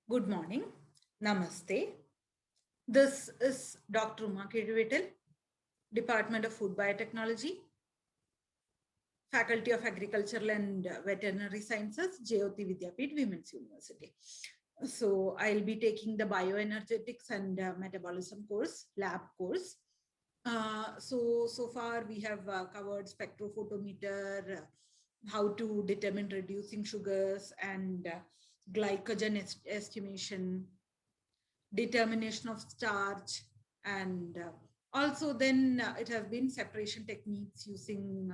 Good morning. Namaste. This is Dr. Uma Keduvetal, Department of Food Biotechnology, Faculty of Agricultural and Veterinary Sciences, JOT Vidyapeeth Women's University. So I'll be taking the bioenergetics and metabolism course, lab course. So far we have covered spectrophotometer, how to determine reducing sugars and glycogen estimation, determination of starch, and also then it has been separation techniques using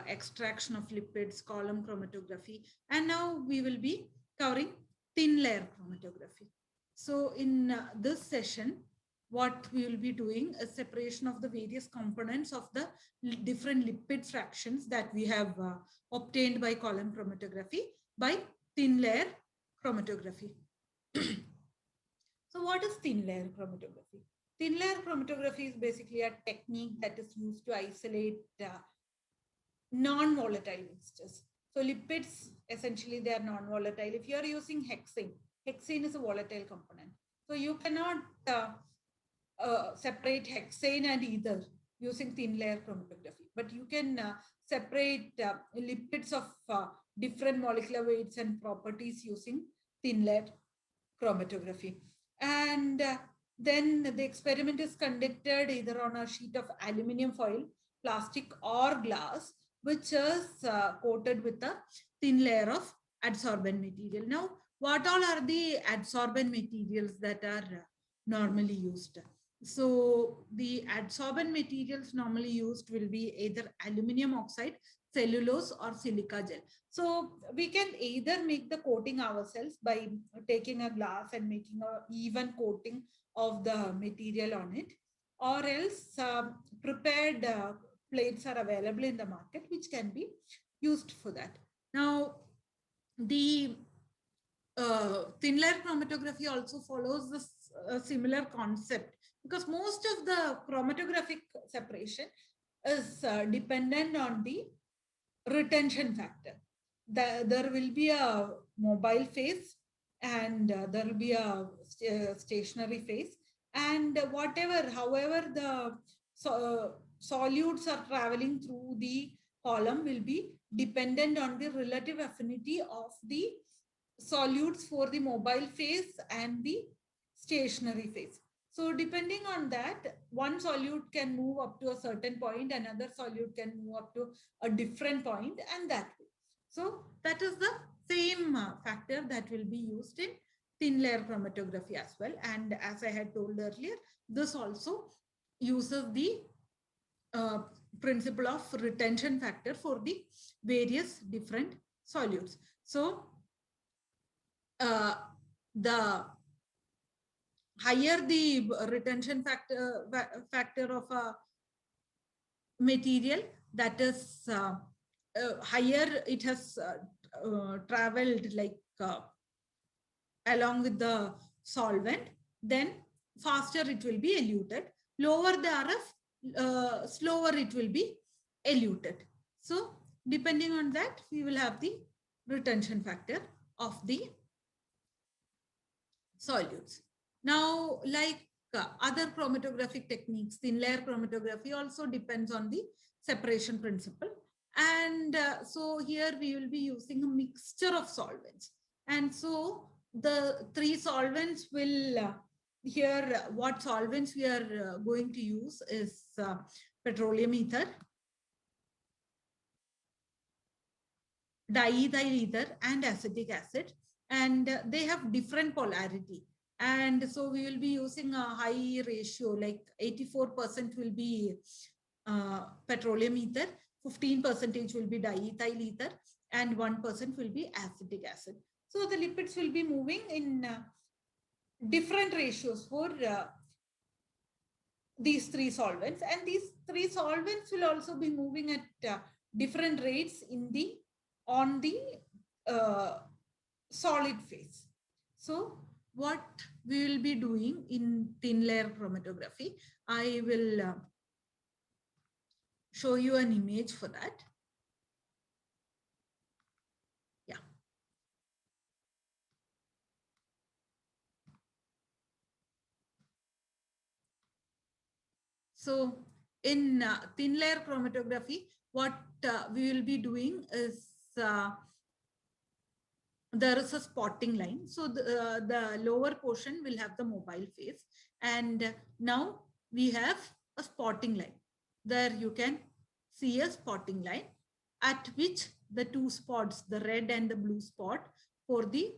extraction of lipids, column chromatography, and now we will be covering thin layer chromatography. So in this session, what we will be doing is separation of the various components of the different lipid fractions that we have obtained by column chromatography by thin layer chromatography. So what is thin layer chromatography? Thin layer chromatography is basically a technique that is used to isolate non-volatile mixtures. So lipids, essentially they are non-volatile. If you are using hexane, hexane is a volatile component. So you cannot separate hexane and ether using thin layer chromatography, but you can separate lipids of different molecular weights and properties using thin layer chromatography. And then the experiment is conducted either on a sheet of aluminum foil, plastic or glass, which is coated with a thin layer of adsorbent material. Now, what all are the adsorbent materials that are normally used? So the adsorbent materials normally used will be either aluminum oxide, cellulose or silica gel. So we can either make the coating ourselves by taking a glass and making an even coating of the material on it, or else prepared plates are available in the market which can be used for that. Now, the thin layer chromatography also follows this similar concept, because most of the chromatographic separation is dependent on the retention factor. There will be a mobile phase and there will be a stationary phase, and however the solutes are traveling through the column will be dependent on the relative affinity of the solutes for the mobile phase and the stationary phase. So depending on that, one solute can move up to a certain point, another solute can move up to a different point, and that way. So that is the same factor that will be used in thin layer chromatography as well. And as I had told earlier, this also uses the uh, principle of retention factor for the various different solutes. So the higher the retention factor of a material, that is higher it has traveled like along with the solvent, then faster it will be eluted. Lower the RF, slower it will be eluted. So depending on that, we will have the retention factor of the solutes. Now, like other chromatographic techniques, thin layer chromatography also depends on the separation principle. And so here we will be using a mixture of solvents. And so the three solvents will, here what solvents we are going to use is petroleum ether, diethyl ether and acetic acid, and they have different polarity. And so we will be using a high ratio, like 84% will be petroleum ether, 15% will be diethyl ether, and 1% will be acetic acid. So the lipids will be moving in different ratios for these three solvents, and these three solvents will also be moving at different rates in the on the solid phase. So what we will be doing in thin layer chromatography, I will show you an image for that. Yeah. So in thin layer chromatography, what we will be doing is there is a spotting line. So the lower portion will have the mobile phase. And now we have a spotting line. There you can see a spotting line at which the two spots, the red and the blue spot for the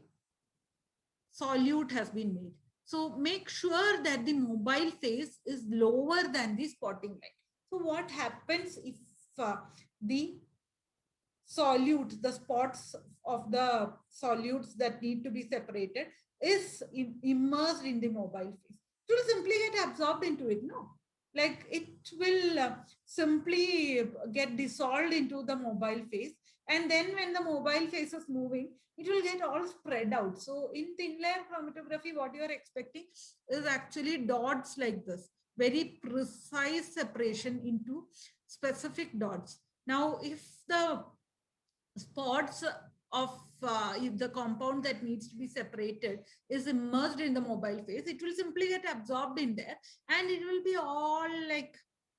solute has been made. So make sure that the mobile phase is lower than the spotting line. So what happens if the solute, the spots of the solutes that need to be separated is immersed in the mobile phase? It will simply get absorbed into it, no? Like it will simply get dissolved into the mobile phase. And then when the mobile phase is moving, it will get all spread out. So in thin layer chromatography, what you are expecting is actually dots like this, very precise separation into specific dots. Now, if the spots of if the compound that needs to be separated is immersed in the mobile phase, it will simply get absorbed in there, and it will be all like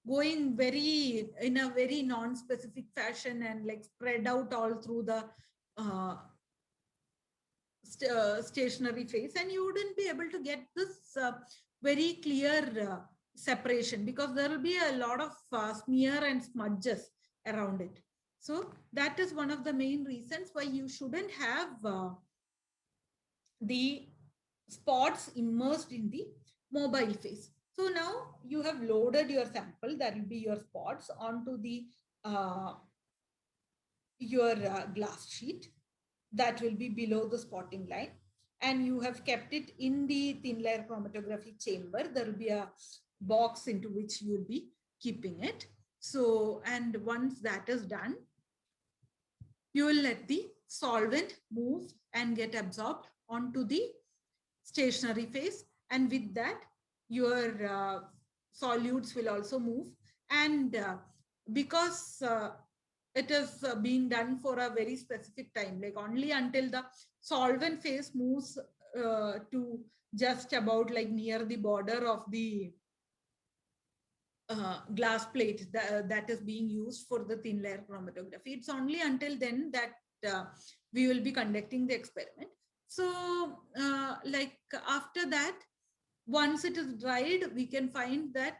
going very in a very non-specific fashion and like spread out all through the uh, stationary phase, and you wouldn't be able to get this very clear separation because there will be a lot of smear and smudges around it. So that is one of the main reasons why you shouldn't have the spots immersed in the mobile phase. So now you have loaded your sample, that will be your spots, onto the your glass sheet that will be below the spotting line, and you have kept it in the thin layer chromatography chamber. There will be a box into which you will be keeping it. So, and once that is done, you will let the solvent move and get absorbed onto the stationary phase, and with that your solutes will also move. And because it is being done for a very specific time, like only until the solvent phase moves to just about like near the border of the glass plate that is being used for the thin layer chromatography. It's only until then that we will be conducting the experiment. So like after that, once it is dried, we can find that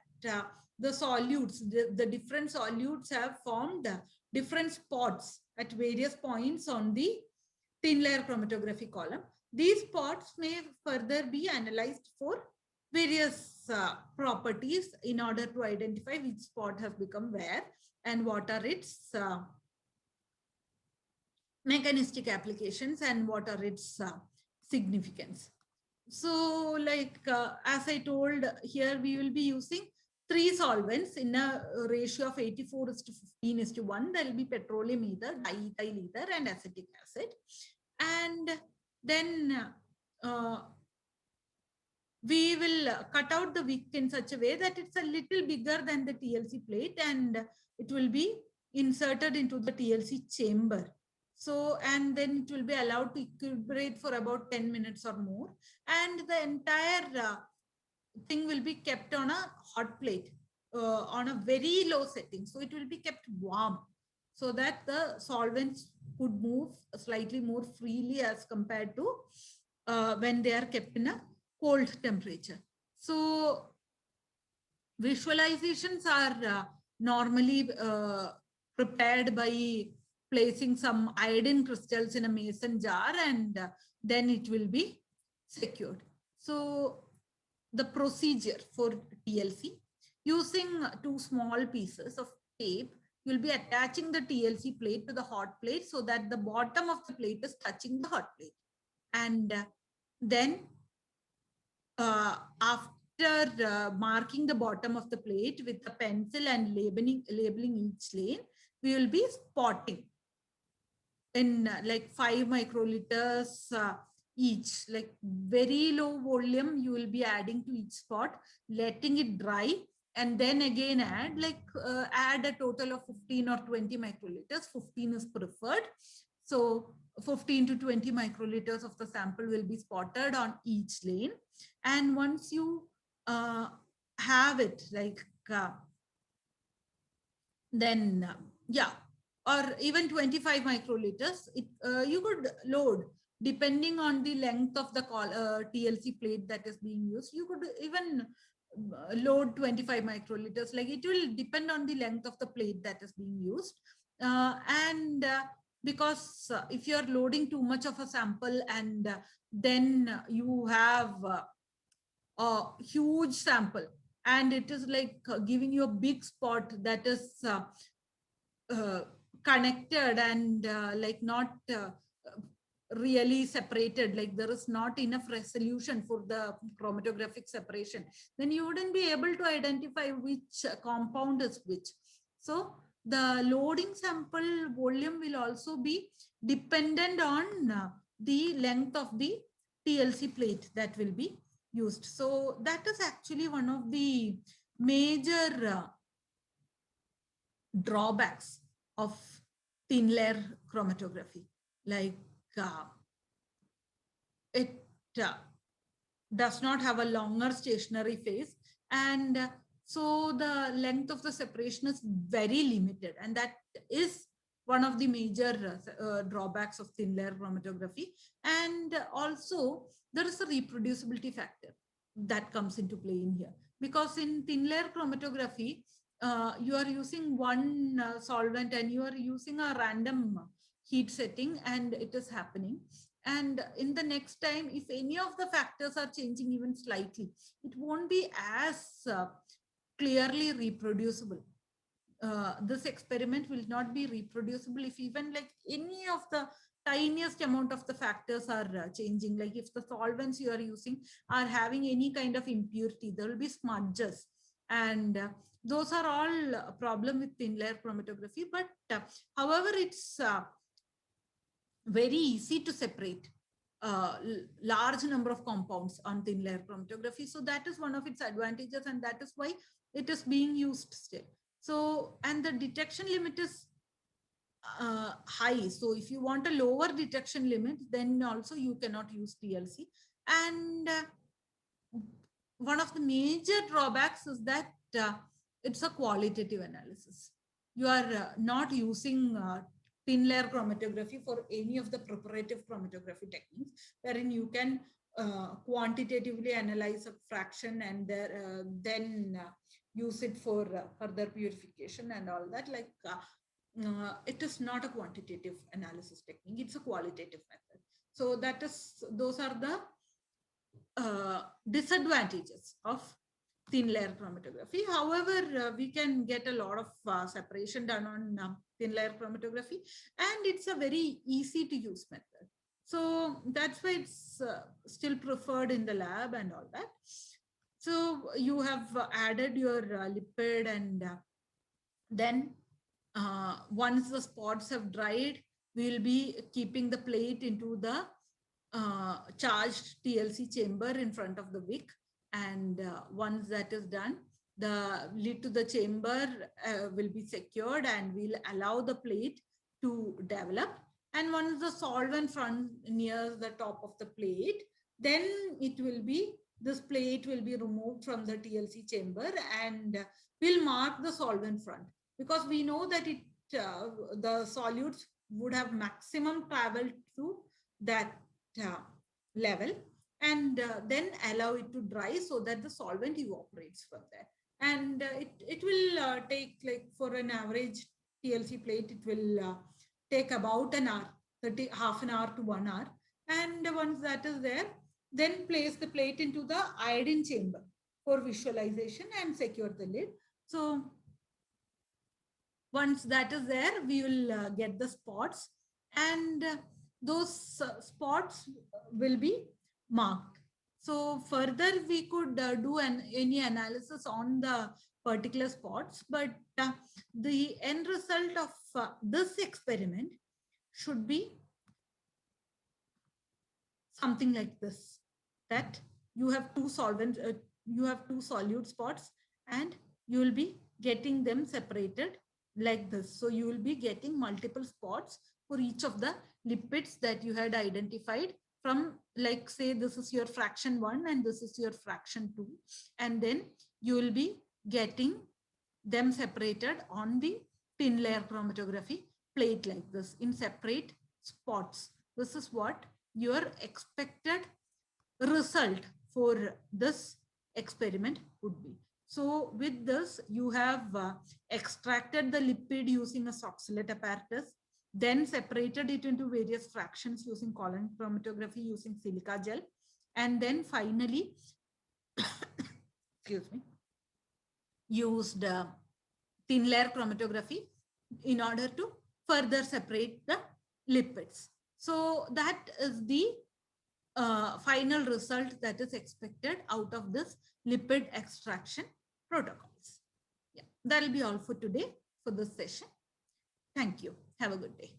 the solutes, the different solutes have formed different spots at various points on the thin layer chromatography column. These spots may further be analyzed for various properties in order to identify which spot has become where and what are its mechanistic applications and what are its significance. So like as I told, here we will be using 3 solvents in a ratio of 84:15:1. There will be petroleum ether, diethyl ether, and acetic acid. And then we will cut out the wick in such a way that it's a little bigger than the TLC plate, and it will be inserted into the TLC chamber. So, and then it will be allowed to equilibrate for about 10 minutes or more. And the entire thing will be kept on a hot plate on a very low setting. So it will be kept warm so that the solvents could move slightly more freely as compared to when they are kept in a cold temperature. So visualizations are normally prepared by placing some iodine crystals in a mason jar, and then it will be secured. So the procedure for TLC, using 2 small pieces of tape, you will be attaching the TLC plate to the hot plate so that the bottom of the plate is touching the hot plate. And then after marking the bottom of the plate with a pencil and labeling each lane, we will be spotting in like 5 microliters each, like very low volume you will be adding to each spot, letting it dry, and then again add a total of 15 or 20 microliters. 15 is preferred. So 15 to 20 microliters of the sample will be spotted on each lane. And once you have it like then yeah, or even 25 microliters, you could load depending on the length of the TLC plate that is being used. You could even load 25 microliters, like it will depend on the length of the plate that is being used. And because if you're loading too much of a sample and then you have a huge sample and it is like giving you a big spot that is uh, connected and like not really separated, like there is not enough resolution for the chromatographic separation, then you wouldn't be able to identify which compound is which. So the loading sample volume will also be dependent on the length of the TLC plate that will be used. So that is actually one of the major drawbacks of thin layer chromatography. Like it does not have a longer stationary phase, and so the length of the separation is very limited, and that is one of the major drawbacks of thin layer chromatography. And also there is a reproducibility factor that comes into play in here, because in thin layer chromatography you are using one solvent and you are using a random heat setting and it is happening. And in the next time, if any of the factors are changing even slightly, it won't be as clearly reproducible. This experiment will not be reproducible if even like any of the tiniest amount of the factors are changing. Like if the solvents you are using are having any kind of impurity, there will be smudges, and those are all a problem with thin layer chromatography. But however, it's very easy to separate large number of compounds on thin layer chromatography. So that is one of its advantages, and that is why it is being used still. So, and the detection limit is high. So if you want a lower detection limit, then also you cannot use TLC. And one of the major drawbacks is that it's a qualitative analysis. You are not using thin layer chromatography for any of the preparative chromatography techniques, wherein you can quantitatively analyze a fraction and then use it for further purification and all that. Like it is not a quantitative analysis technique, it's a qualitative method. So that is, those are the disadvantages of thin layer chromatography. However, we can get a lot of separation done on thin layer chromatography, and it's a very easy to use method. So that's why it's still preferred in the lab and all that. So you have added your lipid, and then once the spots have dried, we'll be keeping the plate into the charged TLC chamber in front of the wick. And once that is done, the lid to the chamber will be secured and we'll allow the plate to develop. And once the solvent front near the top of the plate, then it will be, this plate will be removed from the TLC chamber and we'll mark the solvent front, because we know that it the solutes would have maximum traveled through that level, and then allow it to dry so that the solvent evaporates from there. And it will take, like for an average TLC plate, it will take about an hour, half an hour to 1 hour. And once that is there, then place the plate into the iodine chamber for visualization and secure the lid. So once that is there, we will get the spots, and those spots will be marked. So further, we could do any analysis on the particular spots, but the end result of this experiment should be something like this, that you have two solvents, you have two solute spots, and you will be getting them separated like this. So you will be getting multiple spots for each of the lipids that you had identified from, like say this is your fraction 1 and this is your fraction 2, and then you will be getting them separated on the thin layer chromatography plate like this in separate spots. This is what your expected result for this experiment would be. So with this, you have extracted the lipid using a Soxhlet apparatus, then separated it into various fractions using column chromatography using silica gel, and then finally, excuse me, used thin layer chromatography in order to further separate the lipids. So that is the final result that is expected out of this lipid extraction protocols. Yeah, that'll be all for today for this session. Thank you. Have a good day.